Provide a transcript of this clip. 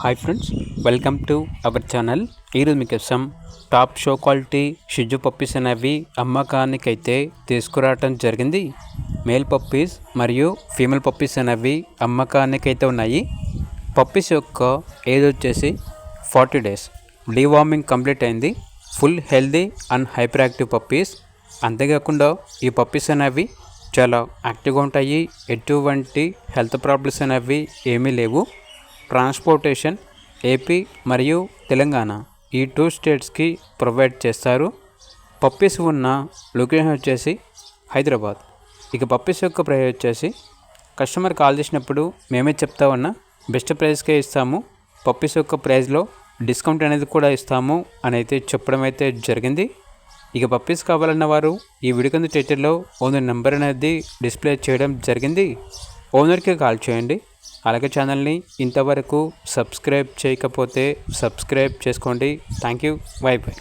Hi friends, welcome to our channel. ఈరోజు మీకోసం top show quality షిజు puppies అనేవి అమ్మకానికైతే తీసుకురావటం జరిగింది. మేల్ పప్పీస్ మరియు ఫీమేల్ పప్పీస్ అనేవి అమ్మకానికైతే ఉన్నాయి. పప్పీస్ యొక్క ఏజ్ వచ్చేసి 40 days. డీవార్మింగ్ కంప్లీట్ అయింది. Full healthy and hyper active puppies. అంతేకాకుండా ఈ పప్పీస్ అనేవి చాలా యాక్టివ్గా ఉంటాయి. ఎటువంటి హెల్త్ ప్రాబ్లమ్స్ అనేవి ఏమీ లేవు. ట్రాన్స్పోర్టేషన్ ఏపీ మరియు తెలంగాణ ఈ 2 స్టేట్స్కి ప్రొవైడ్ చేస్తారు. పప్పీస్ ఉన్న లొకేషన్ వచ్చేసి హైదరాబాద్. ఇక పప్పీస్ యొక్క ప్రైస్ వచ్చేసి కస్టమర్ కాల్ చేసినప్పుడు మేమే చెప్తా ఉన్నా బెస్ట్ ప్రైస్కే ఇస్తాము. పప్పీస్ యొక్క ప్రైస్లో డిస్కౌంట్ అనేది కూడా ఇస్తాము అని అయితే చెప్పడం అయితే జరిగింది. ఇక పప్పీస్ కావాలన్న వారు ఈ వీడియో కింద టైటిల్లో ఓనర్ నెంబర్ అనేది డిస్ప్లే చేయడం జరిగింది. ఓనర్కి కాల్ చేయండి. అలాగే ఛానల్ని ఇంతవరకు సబ్స్క్రైబ్ చేయకపోతే సబ్స్క్రైబ్ చేసుకోండి. Thank you. By by.